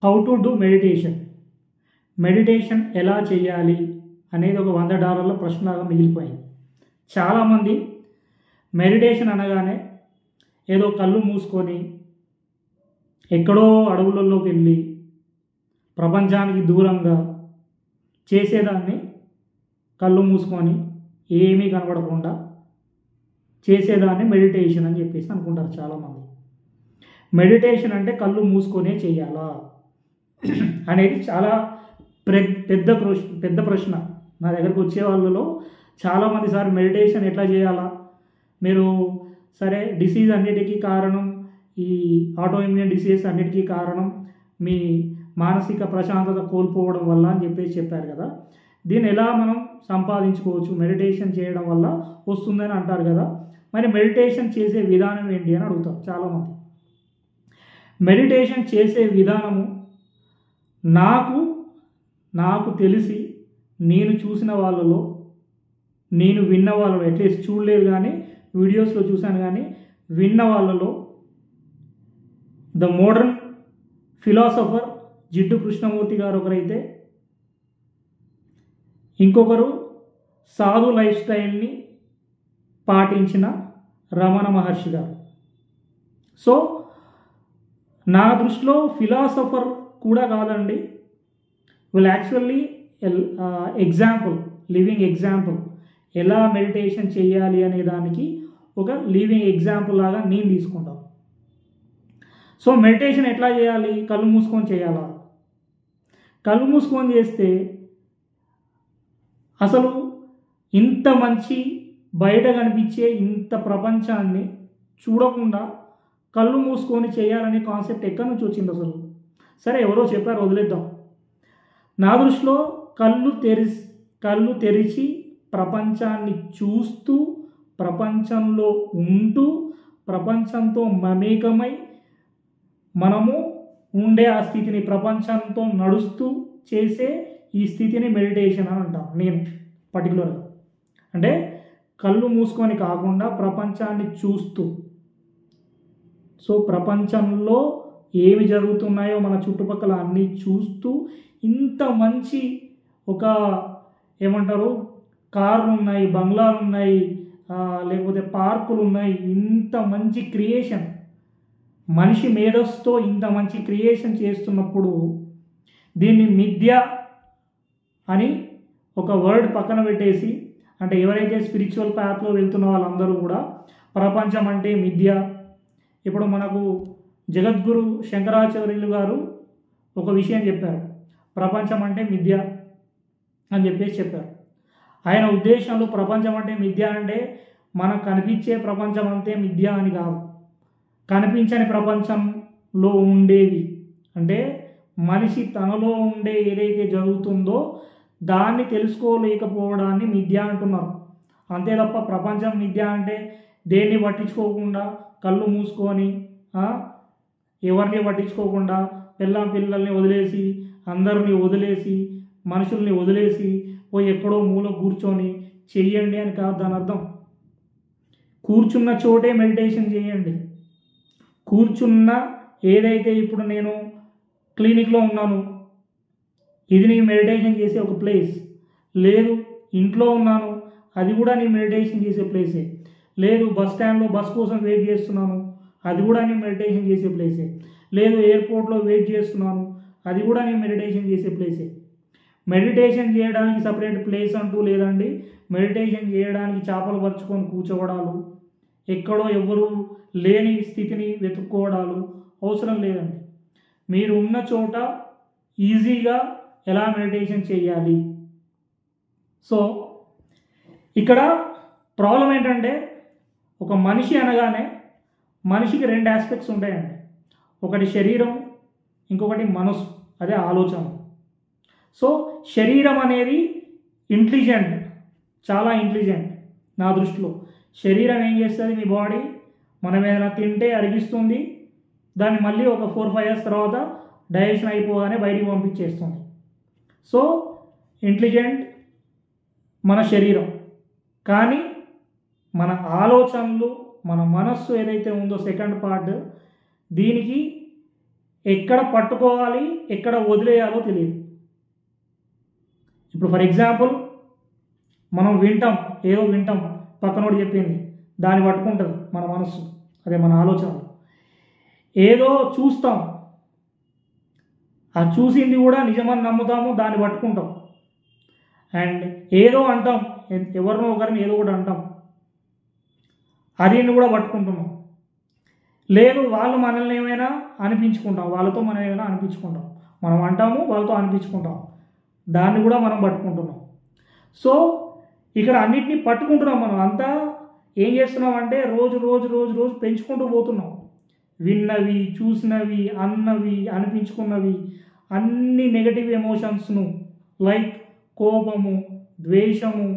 How to do meditation ఎలా చేయాలి అనేది ఒక $100 ప్రశ్నలాగా మిగిలిపోయింది. చాలామంది మెడిటేషన్ అనగానే ఏదో కళ్ళు మూసుకొని ఎక్కడో అడవులలోకి వెళ్ళి ప్రపంచానికి దూరంగా చేసేదాన్ని, కళ్ళు మూసుకొని ఏమీ కనబడకుండా చేసేదాన్ని మెడిటేషన్ అని చెప్పేసి అనుకుంటారు చాలామంది. మెడిటేషన్ అంటే కళ్ళు మూసుకొనే చేయాలా అనేది చాలా పెద్ద ప్రశ్న. నా దగ్గరకు వచ్చే వాళ్ళలో చాలామంది సార్ మెడిటేషన్ ఎట్లా చేయాలా, మీరు సరే డిసీజ్ అన్నిటికీ కారణం, ఈ ఆటోఇమ్యూన్ డిసీజ్ అన్నిటికీ కారణం మీ మానసిక ప్రశాంతత కోల్పోవడం వల్ల అని చెప్పేసి చెప్పారు కదా, దీన్ని ఎలా మనం సంపాదించుకోవచ్చు, మెడిటేషన్ చేయడం వల్ల వస్తుందని అంటారు కదా, మరి మెడిటేషన్ చేసే విధానం ఏంటి అని అడుగుతారు చాలామంది. మెడిటేషన్ చేసే విధానము నాకు తెలిసి నేను చూసిన వాళ్ళలో, నేను విన్న వాళ్ళలో, అట్లీస్ట్ చూడలేదు కానీ వీడియోస్లో చూశాను కానీ విన్న వాళ్ళలో the modern philosopher Jiddu Krishnamurti గారు ఒకరైతే, ఇంకొకరు సాధు లైఫ్ స్టైల్ని పాటించిన రమణ మహర్షి గారు. సో నా దృష్టిలో ఫిలాసఫర్ కూడా కాదండి, వీళ్ళు యాక్చువల్లీ లివింగ్ ఎగ్జాంపుల్ ఎలా మెడిటేషన్ చేయాలి అనే దానికి ఒక లివింగ్ ఎగ్జాంపుల్ లాగా నేను తీసుకుంటాను. సో మెడిటేషన్ ఎట్లా చేయాలి, కళ్ళు మూసుకొని చేయాలా? కళ్ళు మూసుకొని చేస్తే అసలు ఇంత మంచి బయట కనిపించే ఇంత ప్రపంచాన్ని చూడకుండా కళ్ళు మూసుకొని చేయాలనే కాన్సెప్ట్ ఎక్కడి నుంచి వచ్చింది అసలు? సరే ఎవరో చెప్పారు, వదిలేద్దాం. నా దృష్టిలో కళ్ళు తెరిచి ప్రపంచాన్ని చూస్తూ, ప్రపంచంలో ఉంటూ, ప్రపంచంతో మమేకమై మనము ఉండే ఆ స్థితిని, ప్రపంచంతో నడుస్తూ చేసే ఈ స్థితిని మెడిటేషన్ అని అంటాను నేను పర్టికులర్గా. అంటే కళ్ళు మూసుకొని కాకుండా ప్రపంచాన్ని చూస్తూ, సో ప్రపంచంలో ఏమి జరుగుతున్నాయో మన చుట్టుపక్కల అన్నీ చూస్తూ, ఇంత మంచి ఒక ఏమంటారు కార్లు ఉన్నాయి, బంగ్లాలు ఉన్నాయి, లేకపోతే పార్కులు ఉన్నాయి, ఇంత మంచి క్రియేషన్, మనిషి మేధస్సుతో ఇంత మంచి క్రియేషన్ చేస్తున్నప్పుడు దీన్ని మిథ్య అని ఒక వర్డ్ పక్కన పెట్టేసి, అంటే ఎవరైతే స్పిరిచువల్ పాత్లో వెళ్తున్న వాళ్ళందరూ కూడా ప్రపంచం అంటే మిథ్య. ఇప్పుడు మనకు జగద్గురు శంకరాచార్యులు గారు ఒక విషయం చెప్పారు, ప్రపంచం అంటే మిథ్య అని చెప్పేసి చెప్పారు. ఆయన ఉద్దేశంలో ప్రపంచం అంటే మిథ్య అంటే మనకు కనిపించే ప్రపంచం అంతే మిథ్య అని కాదు, కనిపించని ప్రపంచంలో ఉండేవి, అంటే మనిషి తనలో ఉండే ఏదైతే జరుగుతుందో దాన్ని తెలుసుకోలేకపోవడాన్ని మిథ్య అంటున్నారు. అంతే తప్ప ప్రపంచం మిథ్య అంటే దేన్ని పట్టించుకోకుండా కళ్ళు మూసుకొని, ఎవరిని పట్టించుకోకుండా, పిల్లల్ని వదిలేసి, అందరిని వదిలేసి, మనుషుల్ని వదిలేసి పోయి ఎక్కడో మూల కూర్చొని చెయ్యండి అని కాదు దాని అర్థం. కూర్చున్న చోటే మెడిటేషన్ చేయండి. కూర్చున్న ఏదైతే ఇప్పుడు నేను క్లినిక్లో ఉన్నాను, ఇది నీ మెడిటేషన్ చేసే ఒక ప్లేస్. లేదు ఇంట్లో ఉన్నాను, అది కూడా నీ మెడిటేషన్ చేసే ప్లేసే. లేదు బస్ స్టాండ్లో బస్ కోసం వెయిట్ చేస్తున్నాను, అది కూడా నీ మెడిటేషన్ చేసే ప్లేసే. లేదు ఎయిర్పోర్ట్లో వెయిట్ చేస్తున్నాను, అది కూడా నీ మెడిటేషన్ చేసే ప్లేసే. మెడిటేషన్ చేయడానికి సపరేట్ ప్లేస్ అంటూ లేదండి. మెడిటేషన్ చేయడానికి చేపలు పరుచుకొని కూర్చోవడాలు, ఎక్కడో ఎవరు లేని స్థితిని వెతుక్కోవడాలు అవసరం లేదండి. మీరు ఉన్న చోట ఈజీగా ఎలా మెడిటేషన్ చేయాలి. సో ఇక్కడ ప్రాబ్లం ఏంటంటే, ఒక మనిషి అనగానే మనిషికి 2 ఆస్పెక్ట్స్ ఉంటాయండి. ఒకటి శరీరం, ఇంకొకటి మనసు, అదే ఆలోచన. సో శరీరం అనేది ఇంటెలిజెంట్, చాలా ఇంటెలిజెంట్ నా దృష్టిలో. శరీరం ఏం చేస్తుంది, మీ బాడీ మనం ఏదైనా తింటే అరిగిస్తుంది, దాన్ని మళ్ళీ ఒక 4-5 years తర్వాత డైజెషన్ అయిపోగానే బయటికి పంపించేస్తుంది. సో ఇంటెలిజెంట్ మన శరీరం. కానీ మన ఆలోచనలు, మన మనస్సు ఏదైతే ఉందో సెకండ్ పార్ట్, దీనికి ఎక్కడ పట్టుకోవాలి ఎక్కడ వదిలేయాలో తెలియదు. ఇప్పుడు ఫర్ ఎగ్జాంపుల్ మనం వింటాం, ఏదో వింటాం, పక్కనోడు చెప్పింది, దాన్ని పట్టుకుంటుంది మన మనస్సు, అదే మన ఆలోచనలు. ఏదో చూస్తాం, ఆ చూసింది కూడా నిజమని నమ్ముతాము, దాన్ని పట్టుకుంటాం. అండ్ ఏదో అంటాం, ఎవరినో ఒకరిని ఏదో ఒకటి అంటాం, అది కూడా పట్టుకుంటున్నాం. లేదు వాళ్ళు మనల్ని ఏమైనా అనిపించుకుంటాం, వాళ్ళతో మనం ఏమైనా అనిపించుకుంటాం, మనం అంటాము వాళ్ళతో అనిపించుకుంటాం, దాన్ని కూడా మనం పట్టుకుంటున్నాం. సో ఇక్కడ అన్నిటినీ పట్టుకుంటున్నాం. మనం అంతా ఏం చేస్తున్నాం అంటే రోజు రోజు రోజు రోజు పెంచుకుంటూ పోతున్నాం. విన్నవి, చూసినవి, అన్నవి, అనిపించుకున్నవి అన్ని నెగటివ్ ఎమోషన్స్ను, లైక్ కోపము, ద్వేషము,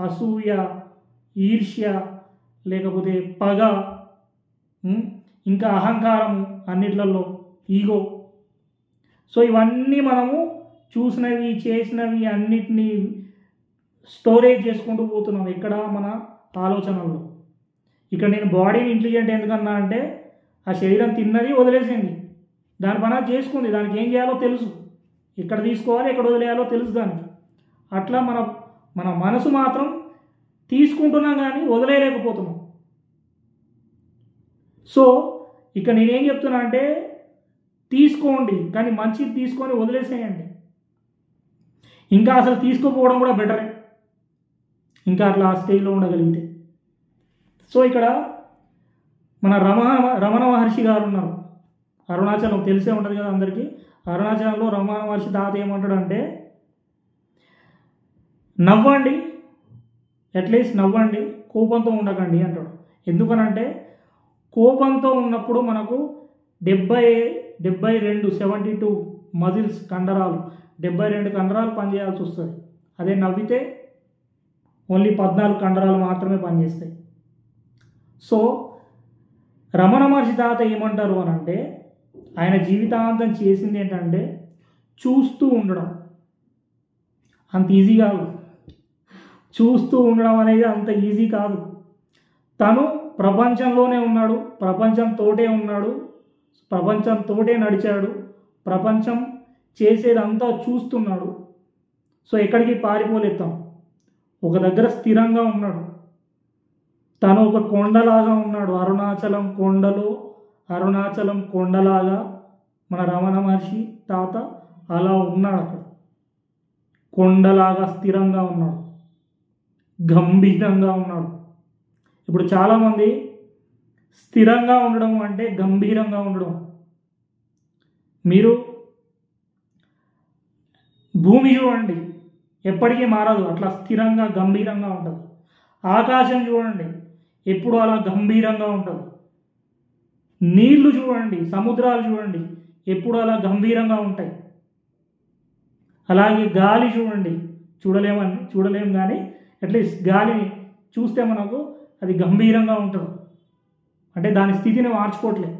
అసూయ, ఈర్ష్య, లేకపోతే పగ, ఇంకా అహంకారము, అన్నిట్లలో ఈగో. సో ఇవన్నీ మనము చూసినవి, చేసినవి అన్నిటినీ స్టోరేజ్ చేసుకుంటూ పోతున్నాం. ఇక్కడ మన ఆలోచనల్లో. ఇక్కడ నేను బాడీని ఇంటెలిజెంట్ ఎందుకన్నా అంటే ఆ శరీరం తిన్నది వదిలేసింది, దాని పని చేసుకుంది, దానికి ఏం చేయాలో తెలుసు, ఎక్కడ తీసుకోవాలి ఎక్కడ వదిలేయాలో తెలుసు దానికి. అట్లా మన మనసు మాత్రం తీసుకుంటున్నాం కానీ వదిలేయలేకపోతున్నాం. సో ఇక్కడ నేనేం చెప్తున్నా అంటే తీసుకోండి, కానీ మంచిది తీసుకొని వదిలేసేయండి. ఇంకా అసలు తీసుకోపోవడం కూడా బెటరే, ఇంకా అట్లా ఆ స్టేజ్లో ఉండగలిగితే. సో ఇక్కడ మన రమణ మహర్షి గారు ఉన్నారు, అరుణాచలం తెలిసే ఉంటుంది కదా అందరికీ. అరుణాచలంలో రమణ మహర్షి తాత ఏమంటాడంటే, నవ్వండి, అట్లీస్ట్ నవ్వండి, కోపంతో ఉండకండి అంటాడు. ఎందుకనంటే కోపంతో ఉన్నప్పుడు మనకు 72 మజిల్స్, కండరాలు, 72 కండరాలు పనిచేయాల్సి వస్తుంది. అదే నవ్వితే ఓన్లీ 14 కండరాలు మాత్రమే పనిచేస్తాయి. సో రమణ మహర్షి తాత ఏమంటారు అని అంటే, ఆయన జీవితాంతం చేసింది ఏంటంటే చూస్తూ ఉండడం. అంత ఈజీ కాదు, చూస్తూ ఉండడం అనేది అంత ఈజీ కాదు. తను ప్రపంచంలోనే ఉన్నాడు, ప్రపంచంతోటే ఉన్నాడు, ప్రపంచంతోటే నడిచాడు, ప్రపంచం చేసేదంతా చూస్తున్నాడు. సో ఎక్కడికి పారిపోలేతాం, ఒక దగ్గర స్థిరంగా ఉన్నాడు. తను ఒక కొండలాగా ఉన్నాడు, అరుణాచలం కొండలాగా మన రమణ మహర్షి తాత అలా ఉన్నాడు. అక్కడ కొండలాగా స్థిరంగా ఉన్నాడు, గంభీరంగా ఉన్నాడు. ఇప్పుడు చాలామంది స్థిరంగా ఉండడం అంటే గంభీరంగా ఉండడం. మీరు భూమి చూడండి, ఎప్పటికీ మారదు, అట్లా స్థిరంగా గంభీరంగా ఉంటుంది. ఆకాశం చూడండి, ఎప్పుడు అలా గంభీరంగా ఉంటుంది. నీళ్లు చూడండి, సముద్రాలు చూడండి, ఎప్పుడు అలా గంభీరంగా ఉంటాయి. అలాగే గాలి చూడండి, చూడలేము కానీ అట్లీస్ట్ గాలిని చూస్తే మనకు అది గంభీరంగా ఉంటుంది, అంటే దాని స్థితిని మార్చుకోవట్లేదు.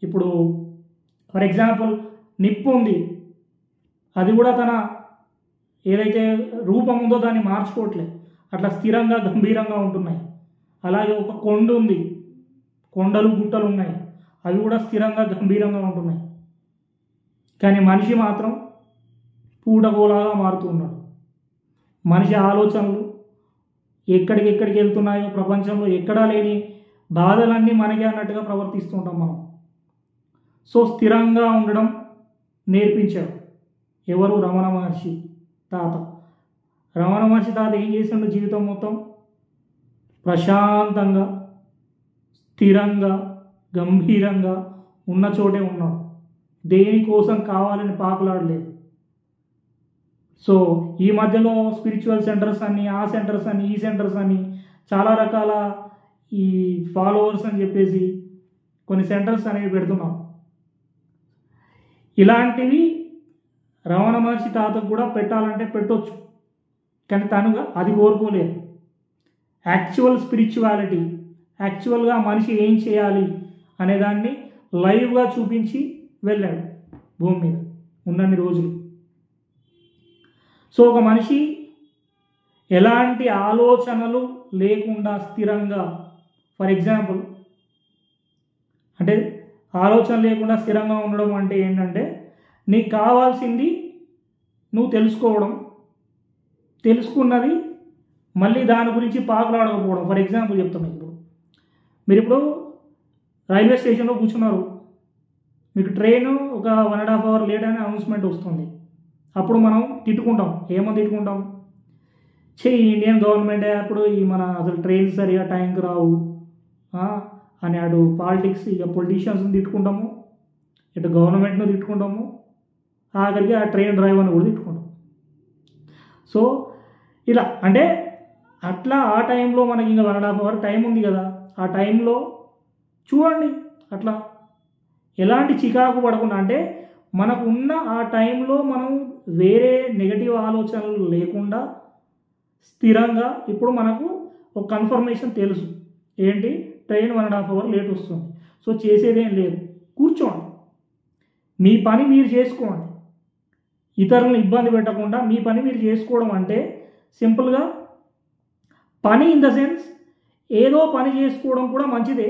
ఇప్పుడు ఫర్ ఎగ్జాంపుల్ నిప్పు ఉంది, అది కూడా తన ఏదైతే రూపం ఉందో దాన్ని మార్చుకోవట్లేదు, అట్లా స్థిరంగా గంభీరంగా ఉంటున్నాయి. అలాగే ఒక కొండ ఉంది, కొండలు గుట్టలు ఉన్నాయి, అవి కూడా స్థిరంగా గంభీరంగా ఉంటున్నాయి. కానీ మనిషి మాత్రం పూటగోలాగా మారుతూ ఉన్నాడు. మనిషి ఆలోచనలు ఎక్కడికి వెళ్తున్నాయో, ప్రపంచంలో ఎక్కడా లేని బాధలన్నీ మనకే అన్నట్టుగా ప్రవర్తిస్తుంటాం మనం. సో స్థిరంగా ఉండడం నేర్పించాడు ఎవరు? రమణ మహర్షి తాత. రమణ మహర్షి తాత ఏం చేసిండు జీవితం మొత్తం? ప్రశాంతంగా, స్థిరంగా, గంభీరంగా ఉన్న చోటే ఉన్నాడు. దేనికోసం కావాలని పాకులాడలేదు. సో ఈ మధ్యలో స్పిరిచువల్ సెంటర్స్ అని, ఆ సెంటర్స్ అని, ఈ సెంటర్స్ అని, చాలా రకాల ఈ ఫాలోవర్స్ అని చెప్పేసి కొన్ని సెంటర్స్ అనేవి పెడుతున్నాం. ఇలాంటివి రమణ మహర్షి తాతకు కూడా పెట్టాలంటే పెట్టవచ్చు, కానీ తను అది కోరుకోలేదు. యాక్చువల్ స్పిరిచువాలిటీ, యాక్చువల్గా మనిషి ఏం చేయాలి అనేదాన్ని లైవ్గా చూపించి వెళ్ళాడు భూమి మీద ఉన్నన్ని రోజులు. సో ఒక మనిషి ఎలాంటి ఆలోచనలు లేకుండా స్థిరంగా, ఫర్ ఎగ్జాంపుల్ అంటే ఆలోచన లేకుండా స్థిరంగా ఉండడం అంటే ఏంటంటే నీకు కావాల్సింది నువ్వు తెలుసుకోవడం, తెలుసుకున్నది మళ్ళీ దాని గురించి పాకులాడకపోవడం. ఫర్ ఎగ్జాంపుల్ చెప్తాను. మీరు ఇప్పుడు రైల్వే స్టేషన్లో కూర్చున్నారు, మీకు ట్రైన్ ఒక 1.5 అవర్ లేట్ అని అనౌన్స్మెంట్ వస్తుంది. అప్పుడు మనం తిట్టుకుంటాం. ఏమో తిట్టుకుంటాం, ఇండియన్ గవర్నమెంట్ అప్పుడు మన అసలు ట్రైన్స్ సరిగా టైంకి రావు అని అటు పాలిటిక్స్ ఇక పొలిటీషియన్స్ని తిట్టుకుంటాము, ఇటు గవర్నమెంట్ను తిట్టుకుంటాము, ఆఖరికి ఆ ట్రైన్ డ్రైవర్ని కూడా తిట్టుకుంటాం. సో ఇలా అంటే అట్లా ఆ టైంలో మనకి ఇంకా 1.5 అవర్ టైం ఉంది కదా, ఆ టైంలో చూడండి అట్లా ఎలాంటి చికాకు పడకుండా, అంటే మనకు ఉన్న ఆ టైంలో మనం వేరే నెగటివ్ ఆలోచనలు లేకుండా స్థిరంగా ఇప్పుడు మనకు ఒక కన్ఫర్మేషన్ తెలుసు, ఏంటి ట్రైన్ 1.5 అవర్ లేట్ వస్తుంది. సో చేసేదేం లేదు, కూర్చోండి, మీ పని మీరు చేసుకోండి, ఇతరులను ఇబ్బంది పెట్టకుండా మీ పని మీరు చేసుకోవడం అంటే సింపుల్గా పని ఇన్ ద సెన్స్ ఏదో పని చేసుకోవడం కూడా మంచిదే,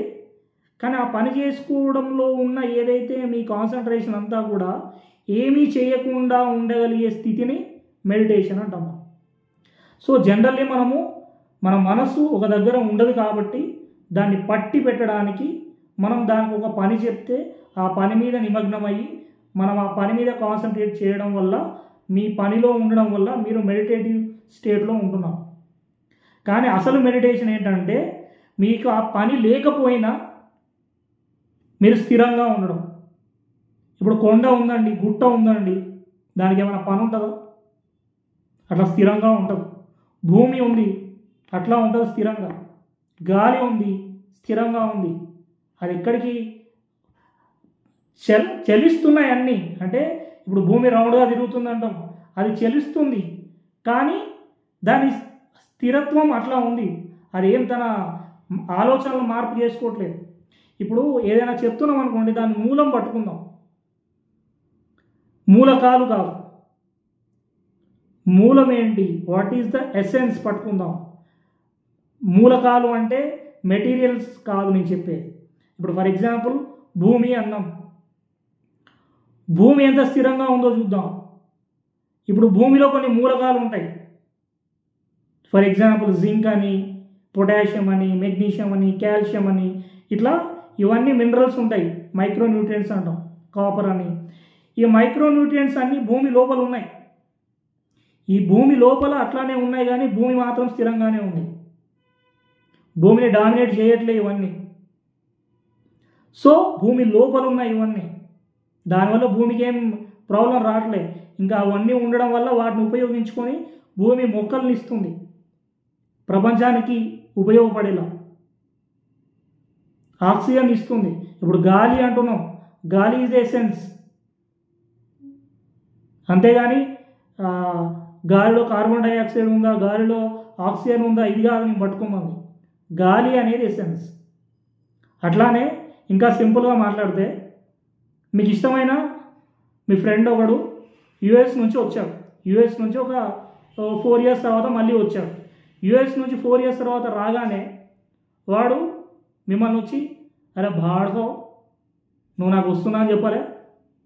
కానీ ఆ పని చేసుకోవడంలో ఉన్న ఏదైతే మీ కాన్సన్ట్రేషన్ అంతా కూడా ఏమీ చేయకుండా ఉండగలిగే స్థితిని మెడిటేషన్ అంటాం. సో జనరల్లీ మన మనసు ఒక దగ్గర ఉండదు కాబట్టి దాన్ని పట్టి పెట్టడానికి మనం దానికి ఒక పని చెప్తే ఆ పని మీద నిమగ్నమయ్యి మనం ఆ పని మీద కాన్సన్ట్రేట్ చేయడం వల్ల మీ పనిలో ఉండడం వల్ల మీరు మెడిటేటివ్ స్టేట్లో ఉంటున్నారు. కానీ అసలు మెడిటేషన్ ఏంటంటే మీకు ఆ పని లేకపోయినా మీరు స్థిరంగా ఉండడం. ఇప్పుడు కొండ ఉందండి, గుట్ట ఉందండి, దానికి ఏమైనా పని ఉంటుందా? అట్లా స్థిరంగా ఉంటుంది. భూమి ఉంది, అట్లా ఉంటుంది స్థిరంగా. గాలి ఉంది, స్థిరంగా ఉంది. అది ఎక్కడికి చలిస్తున్నాయి అన్నీ. అంటే ఇప్పుడు భూమి రౌండ్గా తిరుగుతుంది అంటాం, అది చలిస్తుంది, కానీ దాని స్థిరత్వం అట్లా ఉంది. అది ఏం తన ఆలోచనలు మార్పు చేసుకోవట్లేదు. ఇప్పుడు ఏదైనా చెప్తున్నాం అనుకోండి, దాని మూలం పట్టుకుందాం, మూలకాలు కాదు, మూలం ఏంటి, వాట్ ఈజ్ ద ఎసెన్స్ పట్టుకుందాం. మూలకాలు అంటే మెటీరియల్స్ కాదు నేను చెప్పేది. ఇప్పుడు ఫర్ ఎగ్జాంపుల్ భూమి అన్నాం, భూమి ఎంత స్థిరంగా ఉందో చూద్దాం. ఇప్పుడు భూమిలో కొన్ని మూలకాలు ఉంటాయి. ఫర్ ఎగ్జాంపుల్ జింక్ అని, పొటాషియం అని, మెగ్నీషియం అని, కాల్షియం అని, ఇట్లా ఇవన్నీ మినరల్స్ ఉంటాయి. మైక్రోన్యూట్రియంట్స్ అంటాం, కాపర్ అని. ఈ మైక్రోన్యూట్రియంట్స్ అన్నీ భూమి లోపల ఉన్నాయి. ఈ భూమి లోపల అట్లానే ఉన్నాయి, కానీ భూమి మాత్రం స్థిరంగానే ఉంది. భూమిని డామినేట్ చేయట్లే ఇవన్నీ. సో భూమి లోపల ఉన్నాయి ఇవన్నీ, దానివల్ల భూమికి ఏం ప్రాబ్లం రావట్లేదు. ఇంకా అవన్నీ ఉండడం వల్ల వాటిని ఉపయోగించుకొని భూమి మొక్కల్ని ఇస్తుంది ప్రపంచానికి ఉపయోగపడేలా, ఆక్సిజన్ ఇస్తుంది. ఇప్పుడు గాలి అంటున్నాం, గాలి ఈజ్ ఎసెన్స్, అంతేగాని గాలిలో కార్బన్ డైఆక్సైడ్ ఉందా, గాలిలో ఆక్సిజన్ ఉందా, ఇది కాదు నేను పట్టుకోమంది. గాలి అనేది ఎసెన్స్. అట్లానే ఇంకా సింపుల్గా మాట్లాడితే, మీకు ఇష్టమైన మీ ఫ్రెండ్ ఒకడు యుఎస్ నుంచి వచ్చాడు, యుఎస్ నుంచి ఒక 4 ఇయర్స్ తర్వాత మళ్ళీ వచ్చాడు. యుఎస్ నుంచి 4 ఇయర్స్ తర్వాత రాగానే వాడు మిమ్మల్ని వచ్చి, అరే బాడుకో నువ్వు నాకు వస్తున్నా అని చెప్పలే,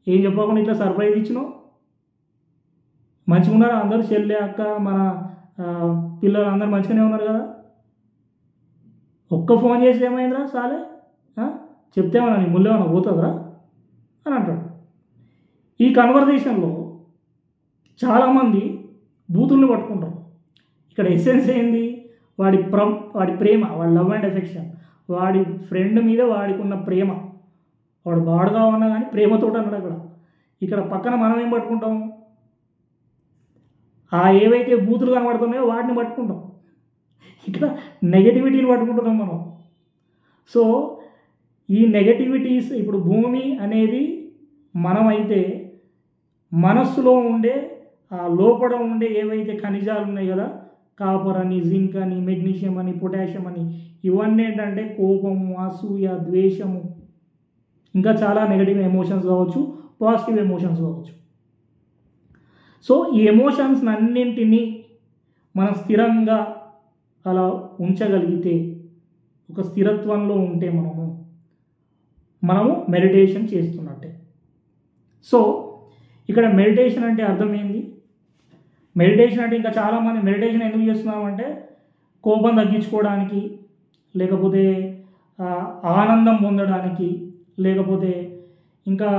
ఏం చెప్పకుండా ఇట్లా సర్ప్రైజ్ ఇచ్చినావు, మంచిగా ఉన్నారా అందరూ, చెల్లె అక్క మన పిల్లలు అందరు మంచిగానే ఉన్నారు కదా, ఒక్క ఫోన్ చేసి ఏమైందిరా సాలే, చెప్తేమన్నా నీ ముళ్ళు ఏమన్నా పోతుందిరా అని అంటాడు. ఈ కన్వర్జేషన్లో చాలామంది బూతుల్ని పట్టుకుంటారు. ఇక్కడ ఎసెన్స్ ఏంది, వాడి ప్రేమ, వాడి లవ్ అండ్ ఎఫెక్షన్, వాడి ఫ్రెండ్ మీద వాడికి ఉన్న ప్రేమ. వాడు బాడుగా ఉన్నా కానీ ప్రేమతో అన్నాడు. ఇక్కడ పక్కన మనం ఏం పట్టుకుంటాం, ఏవైతే బూతులు కనబడుతున్నాయో వాటిని పట్టుకుంటాం. ఇక్కడ నెగటివిటీని పట్టుకుంటున్నాం మనం. సో ఈ నెగటివిటీస్, ఇప్పుడు భూమి అనేది మనమైతే మనస్సులో ఉండే లోపల ఉండే ఏవైతే ఖనిజాలు ఉన్నాయి కదా, కాపర్ అని, జింక్ అని, మెగ్నీషియం అని, పొటాషియం అని, ఇవన్నీ ఏంటంటే కోపము, అసూయ, ద్వేషము, ఇంకా చాలా నెగటివ్ ఎమోషన్స్ కావచ్చు, పాజిటివ్ ఎమోషన్స్ కావచ్చు. సో ఈ ఎమోషన్స్ అన్నింటినీ మనం స్థిరంగా అలా ఉంచగలిగితే, ఒక స్థిరత్వంలో ఉంటే మనము మెడిటేషన్ చేస్తున్నట్టే. సో ఇక్కడ మెడిటేషన్ అంటే అర్థం ఏంది? మెడిటేషన్ అంటే ఇంకా చాలామంది మెడిటేషన్ ఎందుకు చేస్తున్నామంటే కోపం తగ్గించుకోవడానికి, లేకపోతే ఆనందం పొందడానికి, లేకపోతే ఇంకా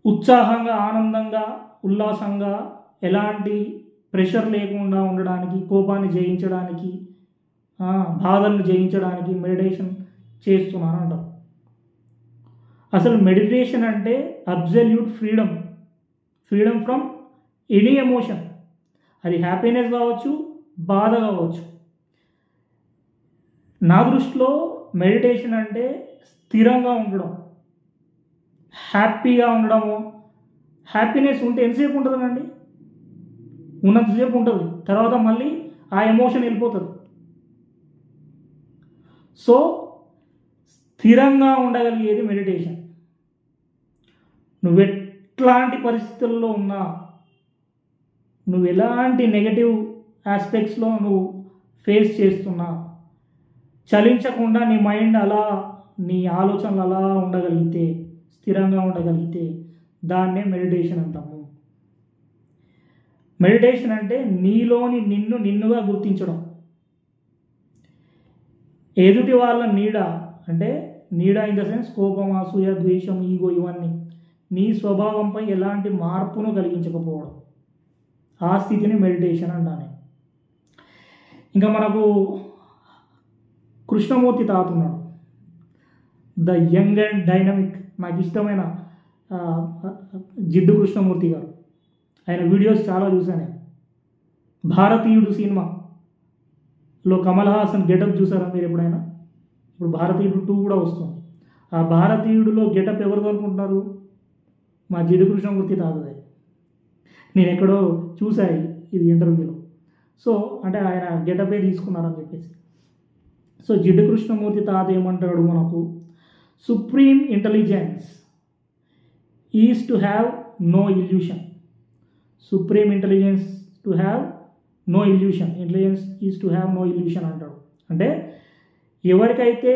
ఉత్సాహంగా, ఆనందంగా, ఉల్లాసంగా, ఎలాంటి ప్రెషర్ లేకుండా ఉండడానికి, కోపాన్ని జయించడానికి, బాధలను జయించడానికి మెడిటేషన్ చేస్తున్నాను అంటారు. అసలు మెడిటేషన్ అంటే absolute freedom from any emotion. అది హ్యాపీనెస్ కావచ్చు, బాధ కావచ్చు. నా దృష్టిలో మెడిటేషన్ అంటే స్థిరంగా ఉండడం, హ్యాపీగా ఉండడము. హ్యాపీనెస్ ఉంటే ఎంతసేపు ఉంటుందండి? ఉన్నంతసేపు ఉంటుంది, తర్వాత మళ్ళీ ఆ ఎమోషన్ వెళ్ళిపోతుంది. సో స్థిరంగా ఉండగలిగేది మెడిటేషన్. నువ్వు ఎట్లాంటి పరిస్థితుల్లో ఉన్నా, నువ్వు ఎలాంటి నెగటివ్ ఆస్పెక్ట్స్లో నువ్వు ఫేస్ చేస్తున్నా, చలించకుండా నీ మైండ్ అలా, నీ ఆలోచనలు అలా ఉండగలిగితే, స్థిరంగా ఉండగలిగితే దాన్నే మెడిటేషన్ అంటాము. మెడిటేషన్ అంటే నీలోని నిన్నుగా గుర్తించడం. ఎదుటి వాళ్ళ నీడ, అంటే నీడ ఇన్ ద సెన్స్ కోపం, అసూయ, ద్వేషం, ఈగో, ఇవన్నీ నీ స్వభావంపై ఎలాంటి మార్పును కలిగించకపోవడం, ఆ స్థితిని మెడిటేషన్ అంటాను. ఇంకా మనకు కృష్ణమూర్తి తాత ఉన్నాడు, ద యంగ్ అండ్ డైనమిక్, నాకు ఇష్టమైన జిడ్డు కృష్ణమూర్తి గారు. ఆయన వీడియోస్ చాలా చూశాను. భారతీయుడు సినిమాలో కమల్ హాసన్ గెటప్ చూసారా మీరు ఎప్పుడైనా? ఇప్పుడు భారతీయుడు 2 కూడా వస్తుంది. ఆ భారతీయుడిలో గెటప్ ఎవరితో అనుకుంటున్నారు? మా జిడ్డు కృష్ణమూర్తి తాతదే. నేను ఎక్కడో చూసాయి ఇది ఇంటర్వ్యూలో. సో అంటే ఆయన గెటపే తీసుకున్నారని చెప్పేసి. సో జిడ్డు కృష్ణమూర్తి తాత ఏమంటాడు మనకు? Supreme intelligence is to have no illusion. Supreme intelligence to have no illusion. Intelligence is to have no illusion అంటాడు. అంటే ఎవరికైతే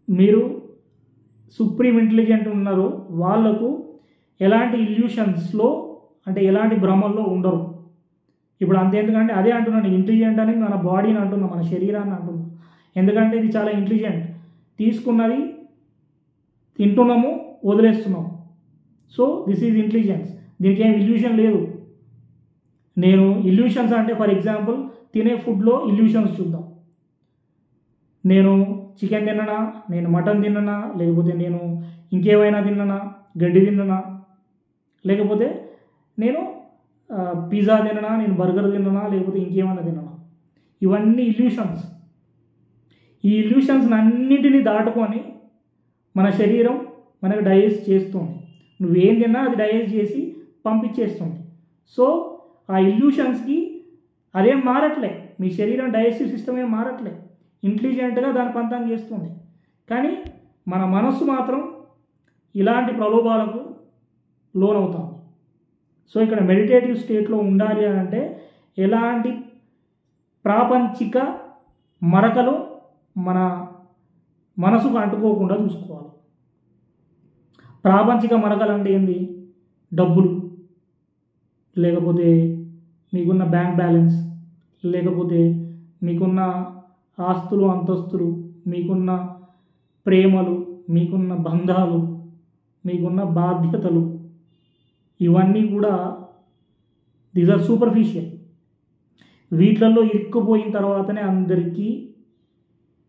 మీరు సుప్రీం ఇంటెలిజెంట్ ఉన్నారో వాళ్లకు ఎలాంటి ఇల్యూషన్స్లో, అంటే ఎలాంటి భ్రమల్లో ఉండరు. ఇప్పుడు అంతేందుకంటే అదే అంటున్నాను, ఇంటెలిజెంట్ అని మన బాడీని అంటున్నాం, మన శరీరాన్ని అంటున్నాం. ఎందుకంటే ఇది చాలా ఇంటెలిజెంట్. తీసుకున్నది తింటున్నాము, వదిలేస్తున్నాము. So this is intelligence. దీనికి ఏం ఇల్యూషన్ లేదు. నేను ఇల్యూషన్స్ అంటే ఫర్ ఎగ్జాంపుల్ తినే ఫుడ్లో ఇల్యూషన్స్ చూద్దాం. నేను చికెన్ తిన్ననా, నేను మటన్ తిన్ననా, లేకపోతే నేను ఇంకేమైనా తిన్ననా, గడ్డి తిన్ననా, లేకపోతే నేను పిజ్జా తిన్ననా, నేను బర్గర్ తిన్ననా, లేకపోతే ఇంకేమైనా తిన్ననా, ఇవన్నీ ఇల్యూషన్స్. ఈ ఇల్యూషన్స్ అన్నింటినీ దాటుకొని మన శరీరం మనకు డైజెస్ట్ చేస్తుంది. నువ్వేం తిన్నా అది డైజెస్ట్ చేసి పంపించేస్తుంది. సో ఆ ఇల్యూషన్స్కి అదేం మారట్లే, మీ శరీరం డైజెస్టివ్ సిస్టమ్ ఏం మారట్లే, ఇంటెలిజెంట్గా దాని పంతం చేస్తుంది. కానీ మన మనస్సు మాత్రం ఇలాంటి ప్రలోభాలకు లోనవుతాం. సో ఇక్కడ మెడిటేటివ్ స్టేట్లో ఉండాలి అని అంటే ఎలాంటి ప్రాపంచిక మరకలు మన మనసుకు అంటుకోకుండా చూసుకోవాలి. ప్రాపంచిక మరకలు అంటే ఏంది? డబ్బులు, లేకపోతే మీకున్న బ్యాంక్ బ్యాలెన్స్, లేకపోతే మీకున్న ఆస్తులు, అంతస్తులు, మీకున్న ప్రేమలు, మీకున్న బంధాలు, మీకున్న బాధ్యతలు, ఇవన్నీ కూడా దీస్ ఆర్ సూపర్ఫిషియల్. వీటిలలో ఇరుక్కుపోయిన తర్వాతనే అందరికీ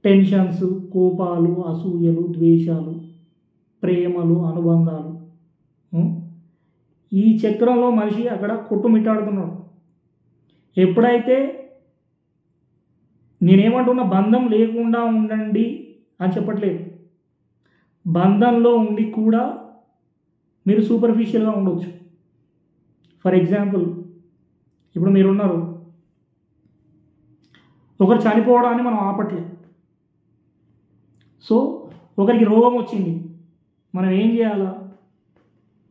టెన్షన్స్, కోపాలు, అసూయలు, ద్వేషాలు, ప్రేమలు, అనుబంధాలు. ఈ చక్రంలో మనిషి అక్కడ కొట్టుమిట్టాడుతున్నాడు. ఎప్పుడైతే నేనేమంటున్నా బంధం లేకుండా ఉండండి అని చెప్పట్లేదు, బంధంలో ఉండి కూడా మీరు సూపర్ఫిషియల్గా ఉండవచ్చు. ఫర్ ఎగ్జాంపుల్ ఇప్పుడు మీరున్నారు, ఒకరు చనిపోవడాన్ని మనం ఆపట్లేదు. సో ఒకరికి రోగం వచ్చింది, మనం ఏం చేయాలా?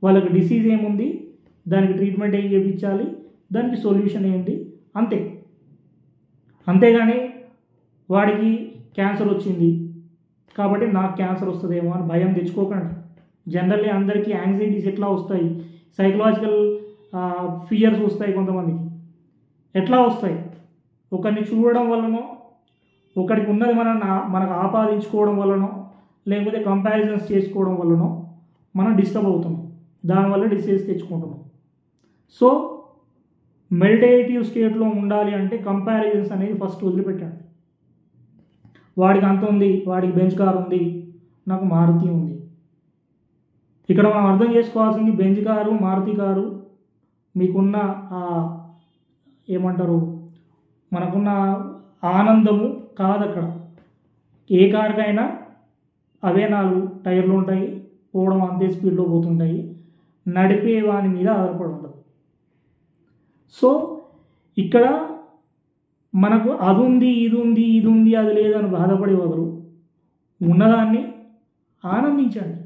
వాళ్ళకి డిసీజ్ ఏముంది, దానికి ట్రీట్మెంట్ ఏం చేయించాలి, దానికి సొల్యూషన్ ఏంటి, అంతే. అంతేగాని వాడికి క్యాన్సర్ వచ్చింది, కాబట్టి నాకు క్యాన్సర్ వస్తుందేమో అని భయం తెచ్చుకోకండి. జనరల్లీ అందరికీ యాంగ్జైటీస్ ఎట్లా వస్తాయి, సైకలాజికల్ ఫియర్స్ వస్తాయి కొంతమందికి. ఎట్లా వస్తాయి? ఒకరిని చూడడం వల్లనో, ఒకరికి ఉన్నది మనకు ఆపాదించుకోవడం వల్లనో, లేకపోతే కంపారిజన్స్ చేసుకోవడం వల్లనో మనం డిస్టర్బ్ అవుతున్నాం, దానివల్ల డిసీజ్ తెచ్చుకుంటున్నాం. సో మెడిటేటివ్ స్టేట్లో ఉండాలి అంటే కంపారిజన్స్ అనేది ఫస్ట్ వదిలిపెట్టండి. వాడికి అంత ఉంది, వాడికి బెంచ్ కార్ ఉంది, నాకు మారుతి ఉంది. ఇక్కడ మనం అర్థం చేసుకోవాల్సింది బెంచ్ కారు, మారుతి కారు మీకున్న ఏమంటారు, మనకున్న ఆనందము కాదు అక్కడ. ఏ కార్కైనా అవే 4 టైర్లు ఉంటాయి, పోవడం అంతే స్పీడ్లో పోతుంటాయి, నడిపే వాని మీద ఆధారపడి ఉండదు. సో ఇక్కడ మనకు అది ఉంది, ఇది ఉంది, ఇది ఉంది, అది లేదని బాధపడే బదులు ఉన్నదాన్ని ఆనందించండి.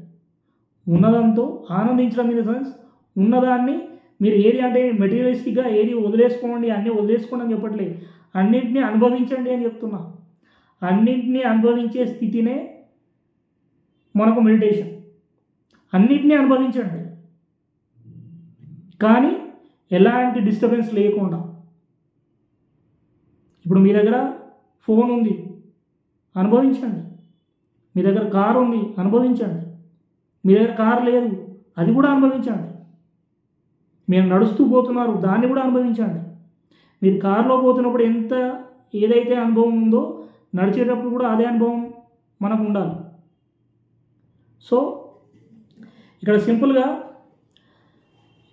ఉన్నదంతో ఆనందించడం ఇన్ ద సెన్స్ ఉన్నదాన్ని మీరు ఏది అంటే మెటీరియలిస్టిక్గా ఏది వదిలేసుకోండి, అన్నీ వదిలేసుకోండి అని చెప్పట్లేదు, అన్నింటినీ అనుభవించండి అని చెప్తున్నా. అన్నింటినీ అనుభవించే స్థితినే మనకు మెడిటేషన్. అన్నింటినీ అనుభవించండి, కానీ ఎలాంటి డిస్టర్బెన్స్ లేకుండా. ఇప్పుడు మీ దగ్గర ఫోన్ ఉంది, అనుభవించండి. మీ దగ్గర కారు ఉంది, అనుభవించండి. మీ దగ్గర కారు లేదు, అది కూడా అనుభవించండి. మీరు నడుస్తూ పోతున్నారు, దాన్ని కూడా అనుభవించండి. మీరు కారులో పోతున్నప్పుడు ఏదైతే అనుభవం ఉందో నడిచేటప్పుడు కూడా అదే అనుభవం మనకు ఉండాలి. సో ఇక్కడ సింపుల్గా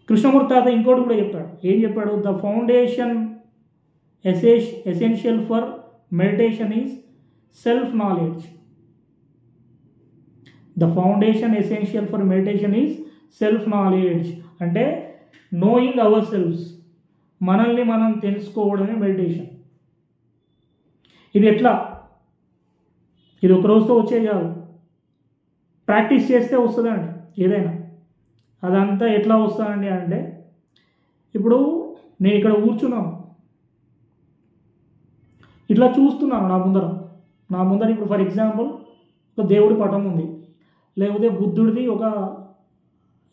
కృష్ణమూర్తి తాత ఇంకోటి కూడా చెప్పాడు. ఏం చెప్పాడు? The foundation essential for meditation is self knowledge. The foundation essential for meditation is self knowledge. అంటే నోయింగ్ అవర్ సెల్ఫ్స్, మనల్ని మనం తెలుసుకోవడమే మెడిటేషన్. ఇది ఎట్లా? ఇది ఒక రోజుతో వచ్చేది కాదు, ప్రాక్టీస్ చేస్తే వస్తుందండి ఏదైనా. అదంతా ఎట్లా వస్తుందండి అంటే, ఇప్పుడు నేను ఇక్కడ కూర్చున్నాను, ఇట్లా చూస్తున్నాను నా ముందర ఇప్పుడు ఫర్ ఎగ్జాంపుల్ ఒక దేవుడి పటం ఉంది, లేకపోతే బుద్ధుడిది ఒక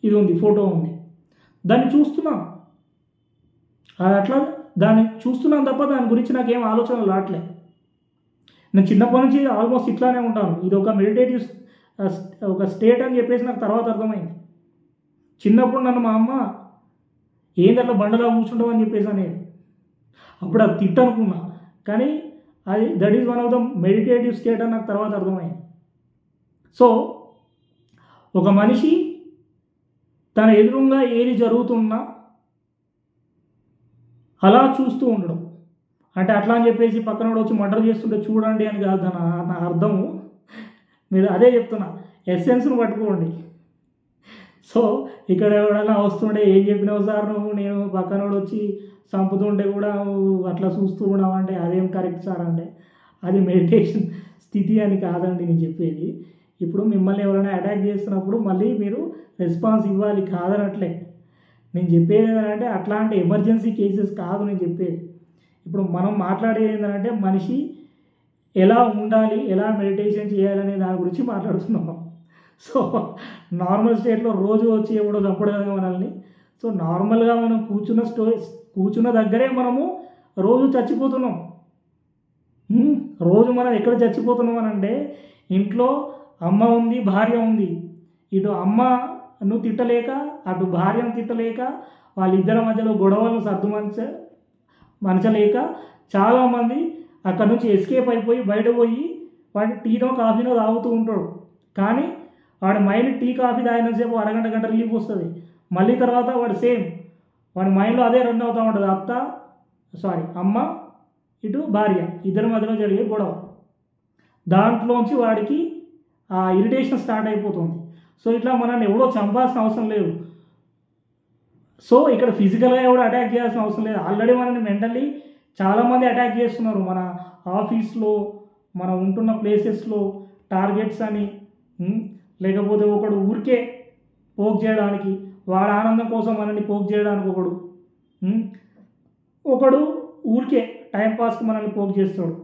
ఇది ఉంది, ఫోటో ఉంది, దాన్ని చూస్తున్నాను. అది అట్లా దాన్ని చూస్తున్నాను తప్ప దాని గురించి నాకేం ఆలోచనలు రావట్లేదు. నేను చిన్నప్పటి నుంచి ఆల్మోస్ట్ ఇట్లానే ఉంటాను. ఇది ఒక మెడిటేటివ్ ఒక స్టేట్ అని చెప్పేసి నాకు తర్వాత అర్థమైంది. చిన్నప్పుడు నన్ను మా అమ్మ ఏందట్లా బండలా కూర్చుంటావు అని చెప్పేసి అనేది, అప్పుడు అది తిట్టనుకున్నా, కానీ అది that is one of the meditative state అని నాకు తర్వాత అర్థమైంది. సో ఒక మనిషి తన ఎదురుగా ఏది జరుగుతున్నా అలా చూస్తూ ఉండడం అంటే, అట్లా అని చెప్పేసి పక్కన కూడా వచ్చి మర్డర్ చేస్తుంటే చూడండి అని కాదు నా అర్థము. మీరు అదే చెప్తున్నా, ఎస్సెన్స్ను పట్టుకోండి. సో ఇక్కడ ఎవడన్నా వస్తుంటే ఏం చెప్పినావు సార్ నువ్వు, నేను పక్కనోడు వచ్చి చంపుతుంటే కూడా అట్లా చూస్తూ ఉన్నావంటే అదేం కరెక్ట్ సార్ అంటే, అది మెడిటేషన్ స్థితి అని కాదండి నేను చెప్పేది. ఇప్పుడు మిమ్మల్ని ఎవరైనా అటాక్ చేస్తున్నప్పుడు మళ్ళీ మీరు రెస్పాన్స్ ఇవ్వాలి, కాదనట్లే. నేను చెప్పేది ఏంటంటే అట్లాంటి ఎమర్జెన్సీ కేసెస్ కాదు నేను చెప్పేది. ఇప్పుడు మనం మాట్లాడేది ఏంటంటే మనిషి ఎలా ఉండాలి, ఎలా మెడిటేషన్ చేయాలనే దాని గురించి మాట్లాడుతున్నాం. సో నార్మల్ స్టేట్లో రోజు వచ్చి ఎవడో చంపడు కదా మనల్ని. సో నార్మల్గా మనం కూర్చున్న దగ్గరే మనము రోజు చచ్చిపోతున్నాం. రోజు మనం ఎక్కడ చచ్చిపోతున్నాం అని అంటే, ఇంట్లో అమ్మ ఉంది, భార్య ఉంది. ఇటు అమ్మను తిట్టలేక, అటు భార్యను తిట్టలేక, వాళ్ళిద్దరి మధ్యలో గొడవలను మంచలేక చాలామంది అక్కడ నుంచి ఎస్కేప్ అయిపోయి బయట పోయి వాడి టీనో కాఫీనో తాగుతూ ఉంటాడు. కానీ వాడి మైండ్ టీ కాఫీ తాగినంతసేపు అరగంట రిలీఫ్ వస్తుంది. మళ్ళీ తర్వాత వాడి మైండ్లో అదే రన్ అవుతూ ఉంటుంది. అమ్మ ఇటు భార్య ఇద్దరి మధ్యలో జరిగే గొడవ, దాంట్లోంచి వాడికి ఆ ఇరిటేషన్ స్టార్ట్ అయిపోతుంది. సో ఇట్లా మనల్ని ఎవడో చంపాల్సిన అవసరం లేదు. సో ఇక్కడ ఫిజికల్గా ఎవడో అటాక్ చేయాల్సిన అవసరం లేదు. ఆల్రెడీ మనల్ని మెంటల్లీ చాలామంది అటాక్ చేస్తున్నారు. మన ఆఫీస్లో, మనం ఉంటున్న ప్లేసెస్లో టార్గెట్స్ అని, లేకపోతే ఒకడు ఊరికే పోక్ చేయడానికి, వాడి ఆనందం కోసం మనల్ని పోక్ చేయడానికి ఒకడు ఊరికే టైంపాస్కి మనల్ని పోక్ చేస్తాడు.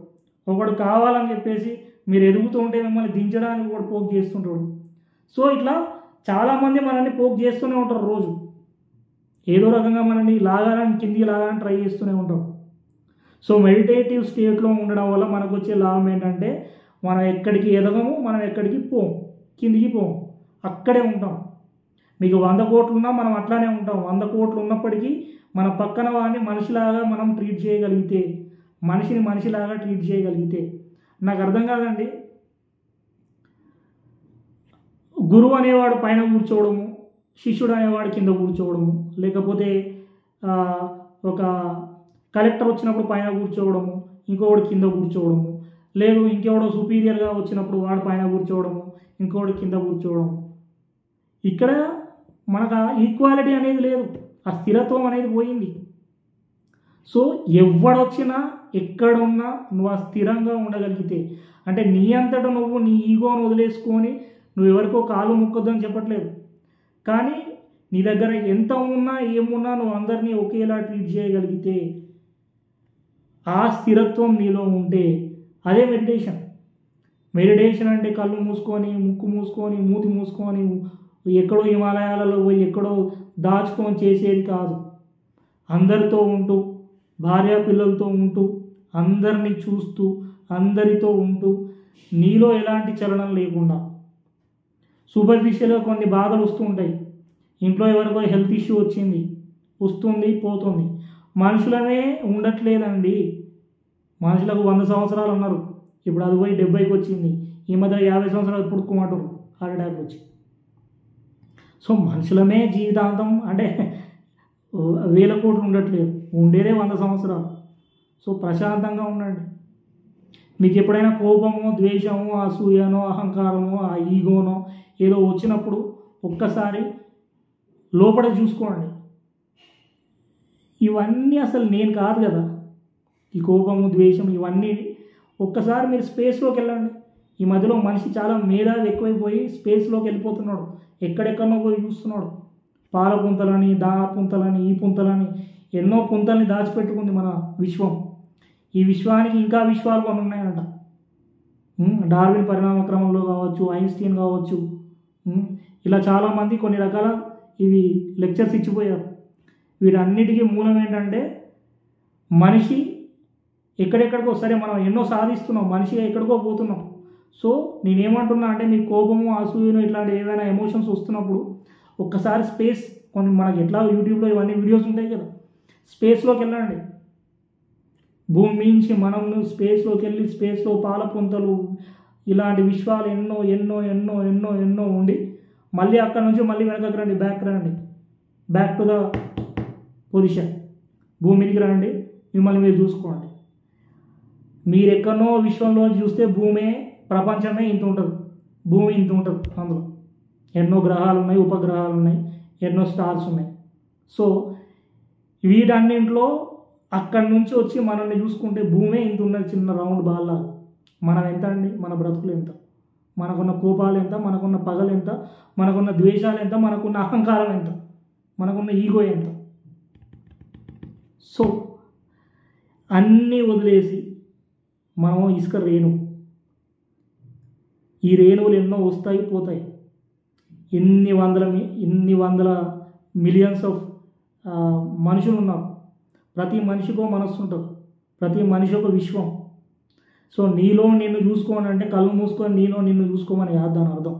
ఒకడు కావాలని చెప్పేసి మీరు ఎదుగుతూ ఉంటే మిమ్మల్ని దించడానికి కూడా పోక్ చేస్తుంటాడు. సో ఇట్లా చాలామంది మనల్ని పోక్ చేస్తూనే ఉంటారు, రోజు ఏదో రకంగా మనల్ని లాగాలని, కిందికి లాగాలని ట్రై చేస్తూనే ఉంటారు. సో మెడిటేటివ్ స్టేట్లో ఉండడం వల్ల మనకు వచ్చే లాభం ఏంటంటే మనం ఎక్కడికి ఎదగము, మనం ఎక్కడికి పోము, కిందికి పోము, అక్కడే ఉంటాం. మీకు 100 కోట్లు ఉన్నా మనం అట్లానే ఉంటాం. 100 కోట్లు ఉన్నప్పటికీ మన పక్కన వాడిని మనిషిలాగా మనం ట్రీట్ చేయగలిగితే, మనిషిని మనిషిలాగా ట్రీట్ చేయగలిగితే, నాకు అర్థం కాదండి. గురువు అనేవాడు పైన కూర్చోవడము, శిష్యుడు అనేవాడు కింద కూర్చోవడము, లేకపోతే ఒక కలెక్టర్ వచ్చినప్పుడు పైన కూర్చోవడము, ఇంకొకడు కింద కూర్చోవడము, లేదు ఇంకెవడో సుపీరియర్గా వచ్చినప్పుడు వాడు పైన కూర్చోవడము, ఇంకొకటి కింద కూర్చోవడం. ఇక్కడ మనకు ఆ ఈక్వాలిటీ అనేది లేదు, ఆ స్థిరత్వం అనేది పోయింది. సో ఎవడొచ్చినా ఎక్కడున్నా నువ్వు ఆ స్థిరంగా ఉండగలిగితే, అంటే నీ అంతటా నువ్వు నీ ఈగోను వదిలేసుకొని నువ్వు ఎవరికో కాలు మొక్కొద్దని చెప్పట్లేదు, కానీ నీ దగ్గర ఎంత ఉన్నా ఏమున్నా నువ్వు అందరినీ ఒకేలా ట్రీట్ చేయగలిగితే, ఆ స్థిరత్వం నీలో ఉంటే అదే మెడిటేషన్. మెడిటేషన్ అంటే కళ్ళు మూసుకొని, ముక్కు మూసుకొని, మూతి మూసుకొని, ఎక్కడో హిమాలయాలలో పోయి ఎక్కడో దాచుకొని చేసేది కాదు. అందరితో ఉంటూ, భార్య పిల్లలతో ఉంటూ, అందరినీ చూస్తూ, అందరితో ఉంటూ, నీలో ఎలాంటి చలనం లేకుండా. సూపర్ఫిషియల్గా కొన్ని బాధలు వస్తూ ఉంటాయి. ఇంట్లో ఎవరికో హెల్త్ ఇష్యూ వచ్చింది, వస్తుంది పోతుంది. మనుషులనే ఉండట్లేదండి. మనుషులకు 100 సంవత్సరాలు అన్నారు, ఇప్పుడు అది పోయి 70కి వచ్చింది. ఈ మధ్య 50 సంవత్సరాలు పుడుకోమంటారు హార్ట్ అటాక్ వచ్చి. సో మనుషులమే జీవితాంతం అంటే 1000 కోట్లు ఉండట్లేదు, ఉండేదే 100 సంవత్సరాలు. సో ప్రశాంతంగా ఉండండి. మీకు ఎప్పుడైనా కోపమో, ద్వేషమో, అసూయనో, అహంకారమో, ఆ ఈగోనో ఏదో వచ్చినప్పుడు ఒక్కసారి లోపల చూసుకోండి, ఇవన్నీ అసలు నేను కాదు కదా, ఈ కోపము, ద్వేషం ఇవన్నీ. ఒక్కసారి మీరు స్పేస్లోకి వెళ్ళండి. ఈ మధ్యలో మనిషి చాలా మేధావి ఎక్కువైపోయి స్పేస్లోకి వెళ్ళిపోతున్నాడు, ఎక్కడెక్కడో పోయి చూస్తున్నాడు. పాల పుంతలని, దా పుంతలని, ఈ పుంతలని, ఎన్నో పుంతల్ని దాచిపెట్టుకుంది మన విశ్వం. ఈ విశ్వానికి ఇంకా విశ్వాలు కొన్ని ఉన్నాయంట. డార్విన్ పరిణామ క్రమంలో కావచ్చు, ఐన్స్టీన్ కావచ్చు, ఇలా చాలామంది కొన్ని రకాల ఇవి లెక్చర్స్ ఇచ్చిపోయారు. వీటన్నిటికీ మూలం ఏంటంటే మనిషి ఎక్కడెక్కడికో, సరే మనం ఎన్నో సాధిస్తున్నాం, మనిషిగా ఎక్కడికో పోతున్నాం. సో నేనేమంటున్నా అంటే మీ కోపము, అసూయను ఇట్లాంటి ఏదైనా ఎమోషన్స్ వస్తున్నప్పుడు ఒక్కసారి స్పేస్, కొన్ని మనకి ఎట్లా యూట్యూబ్లో ఇవన్నీ వీడియోస్ ఉంటాయి కదా, స్పేస్లోకి వెళ్ళండి. భూమి మించి మనం స్పేస్లోకి వెళ్ళి స్పేస్లో పాల పుంతలు ఇలాంటి విశ్వాలు ఎన్నో ఎన్నో ఎన్నో ఎన్నో ఎన్నో ఉండి మళ్ళీ అక్కడ నుంచి మళ్ళీ వెనకకి రండి, బ్యాక్ టు ద పొజిషన్. భూమి మీదకి రండి, మిమ్మల్ని మీరు చూసుకోండి. మీరు ఎక్కడనో విశ్వంలో చూస్తే భూమే, ప్రపంచమే ఇంత ఉంటుంది, భూమి ఇంత ఉంటుంది. అందులో ఎన్నో గ్రహాలు ఉన్నాయి, ఉపగ్రహాలు ఉన్నాయి, ఎన్నో స్టార్స్ ఉన్నాయి. సో వీటన్నింటిలో అక్కడి నుంచి వచ్చి మనల్ని చూసుకుంటే భూమే ఇంత ఉన్నది, చిన్న రౌండ్ బాల్ లాగా. మనం ఎంత అండి, మన బ్రతుకులు ఎంత, మనకున్న కోపాలు ఎంత, మనకున్న పగలు ఎంత, మనకున్న ద్వేషాలు ఎంత, మనకున్న అహంకారం ఎంత, మనకున్న ఈగో ఎంత. సో అన్నీ వదిలేసి మనం ఇసుక రేణు, ఈ రేణువులు ఎన్నో వస్తాయి పోతాయి. ఇన్ని వందల మిలియన్స్ ఆఫ్ మనుషులు ఉన్నారు. ప్రతి మనిషికో మనస్సు ఉంటుంది, ప్రతి మనిషి ఒక విశ్వం. సో నీలో నిన్ను చూసుకోని అంటే కళ్ళు మూసుకొని నీలో నిన్ను చూసుకోమని కాదు దాని అర్థం.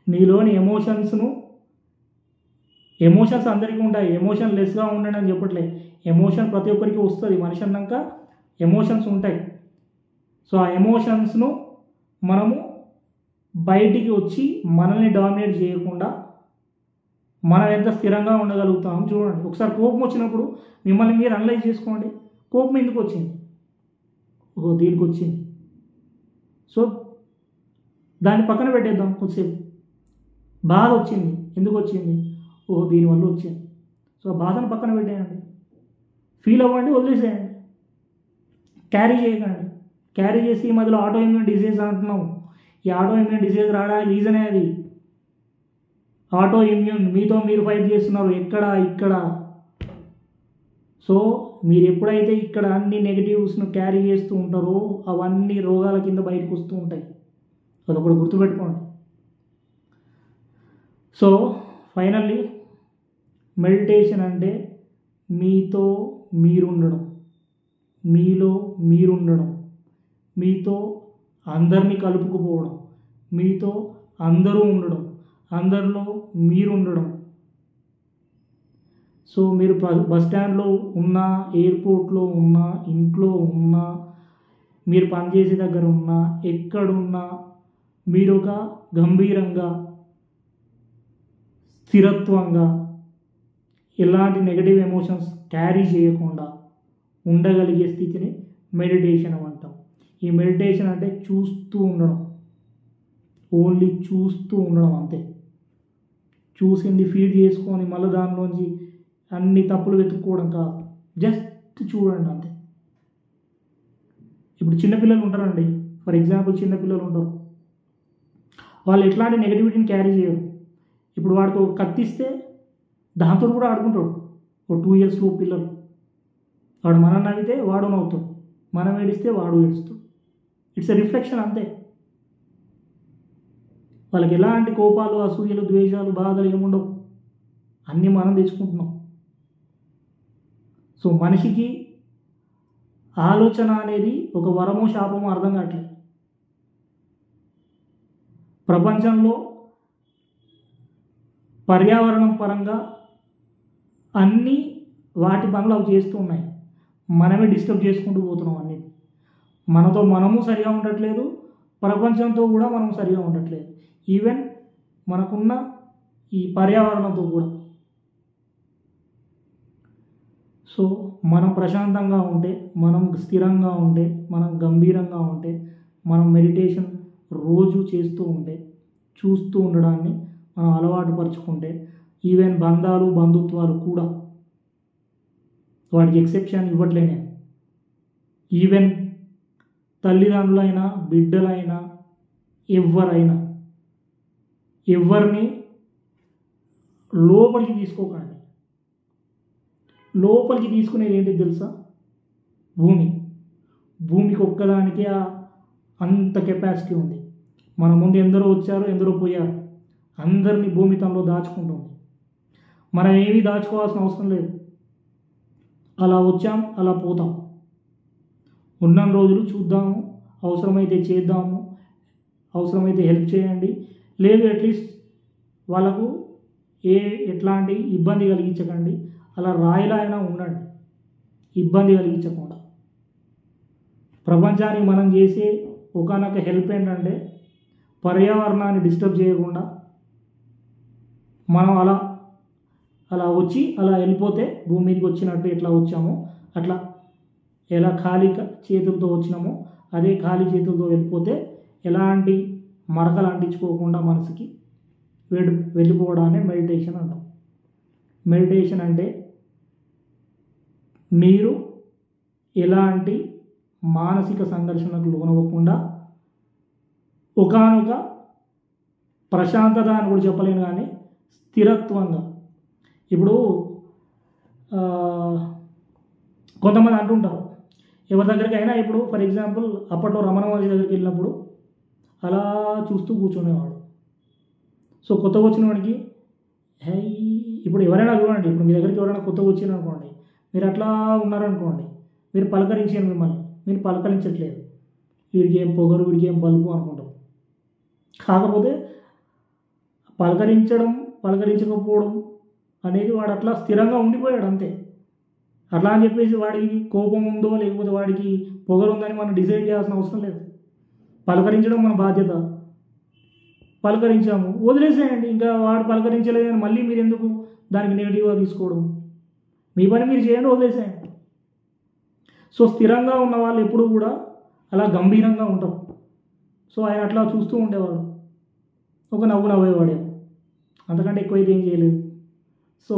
నీలోని ఎమోషన్స్ అందరికీ ఉంటాయి, ఎమోషన్ లెస్గా ఉండండి అని చెప్పట్లే. ఎమోషన్ ప్రతి ఒక్కరికి వస్తుంది, మనిషి అన్నాక ఎమోషన్స్ ఉంటాయి. సో ఆ ఎమోషన్స్ను మనము బయటికి వచ్చి మనల్ని డామినేట్ చేయకుండా మనం ఎంత స్థిరంగా ఉండగలుగుతాం చూడండి. ఒకసారి కోపం వచ్చినప్పుడు మిమ్మల్ని మీరు అనలైజ్ చేసుకోండి, కోపం ఎందుకు వచ్చింది, ఓహో దీనికి వచ్చింది. సో దాన్ని పక్కన పెట్టేద్దాం కొద్దిసేపు. బాధ వచ్చింది, ఎందుకు వచ్చింది, ఓహో దీనివల్ల వచ్చింది. సో బాధను పక్కన పెట్టేయండి, ఫీల్ అవ్వండి, వదిలేసేయండి, క్యారీ చేయకండి. క్యారీ చేసి ఈ మధ్యలో ఆటో ఇమ్యూన్ డిసీజ్ అంటున్నాం. ఈ ఆటో ఇమ్యూన్ డిసీజ్ రావడానికి రీజనే అది. ఆటో ఇమ్యూన్, మీతో మీరు ఫైట్ చేస్తున్నారు ఇక్కడ. సో మీరు ఎప్పుడైతే ఇక్కడ అన్ని నెగిటివ్స్ను క్యారీ చేస్తూ ఉంటారో అవన్నీ రోగాల కింద బయటకు వస్తూ ఉంటాయి. అదొకటి గుర్తుపెట్టుకోండి. సో ఫైనల్లీ మెడిటేషన్ అంటే మీతో మీరుండడం, మీలో మీరుండడం, మీతో అందరినీ కలుపుకుపోవడం, మీతో అందరూ ఉండడం, అందరిలో మీరుండడం. సో మీరు బస్ స్టాండ్లో ఉన్నా, ఎయిర్పోర్ట్లో ఉన్నా, ఇంట్లో ఉన్నా, మీరు పనిచేసే దగ్గర ఉన్నా, ఎక్కడున్నా మీరు ఒక గంభీరంగా, స్థిరత్వంగా, ఎలాంటి నెగటివ్ ఎమోషన్స్ క్యారీ చేయకుండా ఉండగలిగే స్థితిని మెడిటేషన్ అంటాం. ఈ మెడిటేషన్ అంటే చూస్తూ ఉండడం, ఓన్లీ చూస్తూ ఉండడం అంతే. చూసింది ఫీడ్ చేసుకొని మళ్ళీ దానిలోంచి అన్ని తప్పులు వెతుక్కోవడం కాదు, జస్ట్ చూడండి అంతే. ఇప్పుడు చిన్నపిల్లలు ఉంటారండి, ఫర్ ఎగ్జాంపుల్ చిన్నపిల్లలు ఉంటారు, వాళ్ళు ఎట్లాంటి నెగటివిటీని క్యారీ చేయరు. ఇప్పుడు వాడికి ఒక కత్తిస్తే దాంతో కూడా ఆడుకుంటాడు. ఒక 2 years పిల్లలు, వాడు మనం నవ్వితే వాడు నవ్వుతాడు, మనం ఏడిస్తే వాడు ఏడుస్తాడు. ఇట్స్ ఎ రిఫ్లెక్షన్ అంతే. వాళ్ళకి ఎలాంటి కోపాలు, అసూయలు, ద్వేషాలు, బాధలు ఏముండవు, అన్నీ మనం తెచ్చుకుంటున్నాం. సో మనిషికి ఆలోచన అనేది ఒక వరమో శాపమో అర్థం కావట్లేదు. ప్రపంచంలో పర్యావరణం పరంగా అన్నీ వాటి పనులు అవి చేస్తూ ఉన్నాయి, మనమే డిస్టర్బ్ చేసుకుంటూ పోతున్నాం అన్నిటి. మనతో మనము సరిగా ఉండట్లేదు, ప్రపంచంతో కూడా మనం సరిగా ఉండట్లేదు, ఈవెన్ మనకున్న ఈ పర్యావరణంతో కూడా. సో మనం ప్రశాంతంగా ఉంటే, మనం స్థిరంగా ఉంటే, మనం గంభీరంగా ఉంటే, మనం మెడిటేషన్ రోజు చేస్తూ ఉంటే, చూస్తూ ఉండడాన్ని మనం అలవాటు పరుచుకుంటే, ఈవెన్ బంధాలు, బంధుత్వాలు కూడా, వాడికి ఎక్సెప్షన్ ఇవ్వట్లేనే, ఈవెన్ తల్లిదండ్రులైనా, బిడ్డలైనా, ఎవరిని లోపలికి తీసుకోకండి. లోపలికి తీసుకునేది ఏంటి తెలుసా? భూమికి ఒక్కదానికి అంత కెపాసిటీ ఉంది. మన ముందు ఎందరో వచ్చారు, ఎందరో పోయారు, అందరినీ భూమి తనలో దాచుకుంటుంది. మనం ఏమీ దాచుకోవాల్సిన అవసరం లేదు. అలా వచ్చాం, అలా పోతాం. ఉన్న రోజులు చూద్దాము, అవసరమైతే చేద్దాము, అవసరమైతే హెల్ప్ చేయండి, లేదు అట్లీస్ట్ వాళ్ళకు ఎట్లాంటి ఇబ్బంది కలిగించకండి, అలా రాయిలా అయినా ఉండండి, ఇబ్బంది కలిగించకుండా. ప్రపంచానికి మనం చేసే ఒకనొక హెల్ప్ ఏంటంటే పర్యావరణాన్ని డిస్టర్బ్ చేయకుండా మనం అలా వచ్చి అలా వెళ్ళిపోతే, భూమి మీదకి వచ్చినట్టు ఎట్లా వచ్చామో అట్లా, ఎలా ఖాళీ చేతులతో వచ్చినామో అదే ఖాళీ చేతులతో వెళ్ళిపోతే, ఎలాంటి మరకలు అంటించుకోకుండా మనసుకి వెళ్ళిపోవడాన్ని మెడిటేషన్ అంటాం. మెడిటేషన్ అంటే మీరు ఎలాంటి మానసిక సంఘర్షణకు లోనవ్వకుండా ఒకానొక ప్రశాంతత అని కూడా చెప్పలేను కానీ స్థిరత్వంగా. ఇప్పుడు కొంతమంది అంటుంటారు ఎవరి దగ్గరికి అయినా, ఇప్పుడు ఫర్ ఎగ్జాంపుల్ అప్పట్లో రమణ మహర్షి దగ్గరికి వెళ్ళినప్పుడు అలా చూస్తూ కూర్చునేవాడు. సో కొత్తగా వచ్చిన వాడికి ఇప్పుడు ఎవరైనా చూడండి, ఇప్పుడు మీ దగ్గరికి ఎవరైనా కొత్తగా వచ్చినారనుకోండి, మీరు అట్లా ఉన్నారనుకోండి, మీరు పలకరించారు, మిమ్మల్ని మీరు పలకరించట్లేదు, వీడికి ఏం పొగరు, వీడికి ఏం బలుపు అనుకుంటాం. కాకపోతే పలకరించకపోవడం అనేది వాడు అట్లా స్థిరంగా ఉండిపోయాడు అంతే. అట్లా అని చెప్పేసి వాడికి కోపం ఉందో లేకపోతే వాడికి పొగరు ఉందని మనం డిసైడ్ చేయాల్సిన అవసరం లేదు. పలకరించడం మన బాధ్యత, పలకరించాము వదిలేసేయండి. ఇంకా వాడు పలకరించలేదని మళ్ళీ మీరు ఎందుకు దానికి నెగిటివ్గా తీసుకోవడం? మీ పని మీరు చేయండి, వదిలేసేయండి. సో స్థిరంగా ఉన్న వాళ్ళు ఎప్పుడు కూడా అలా గంభీరంగా ఉంటారు. సో ఆయన అట్లా చూస్తూ ఉండేవాడు, ఒక నవ్వు నవ్వేవాడే, అంతకంటే ఎక్కువైతే ఏం చేయలేదు. సో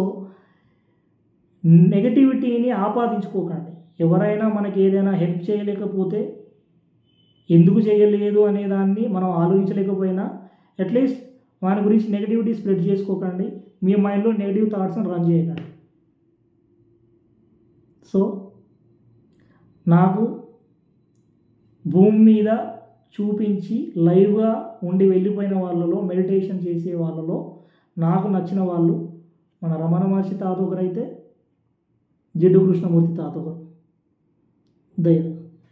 నెగటివిటీని ఆపాదించుకోకండి. ఎవరైనా మనకి ఏదైనా హెల్ప్ చేయలేకపోతే ఎందుకు చేయలేదు అనే దాన్ని మనం ఆలోచించలేకపోయినా అట్లీస్ట్ వాని గురించి నెగిటివిటీ స్ప్రెడ్ చేసుకోకండి. మీ మైండ్లో నెగిటివ్ థాట్స్ని రన్ చేయకండి. సో నాకు భూమి మీద చూపించి లైవ్గా ఉండి వెళ్ళిపోయిన వాళ్ళలో, మెడిటేషన్ చేసే వాళ్ళలో నాకు నచ్చిన వాళ్ళు మన రమణ మహర్షి తాత ఒకరైతే, జిడ్డు కృష్ణమూర్తి తాత ఒకరు.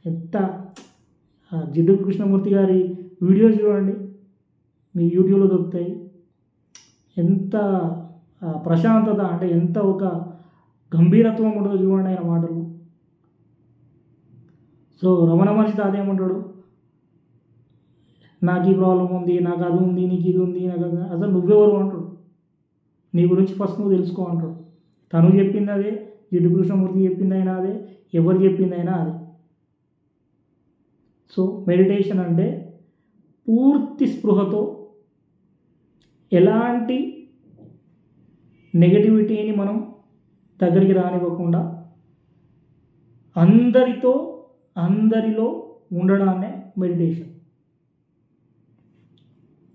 ఎంత జిడ్డు కృష్ణమూర్తి గారి వీడియోస్ చూడండి, మీ యూట్యూబ్లో దొరుకుతాయి. ఎంత ప్రశాంతత, అంటే ఎంత ఒక గంభీరత్వం ఉండదో చూడండి ఆయన మాటలు. సో రమణ మహర్షి తాత ఏమంటాడు, నాకు ఈ ప్రాబ్లం ఉంది, నాకు అది ఉంది, నీకు ఇది ఉంది, నాకు అది. అసలు నువ్వెవరు అంటాడు, నీ గురించి ఫస్ట్ నువ్వు తెలుసుకో అంటాడు. తను చెప్పింది అదే, జిడ్డు కృష్ణమూర్తి చెప్పింది అయినా అదే, ఎవరు చెప్పింది అయినా అదే. సో మెడిటేషన్ అంటే పూర్తి స్పృహతో, ఎలాంటి నెగటివిటీని మనం దగ్గరికి రానివ్వకుండా అందరిలో ఉండడాన్నే మెడిటేషన్.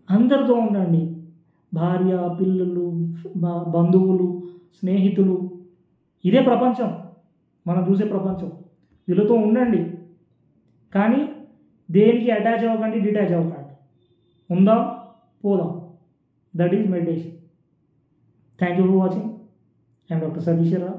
అందరితో ఉండండి, భార్య, పిల్లలు, బంధువులు, స్నేహితులు, ఇదే ప్రపంచం, మనం చూసే ప్రపంచం. వీళ్ళతో ఉండండి, కానీ దేనికి అటాచ్ అవ్వకండి, డిటాచ్ అవ్వకండి. ఉందాం, పోదాం. That is meditation. Thank you for watching. I'm doctor Satish Rao.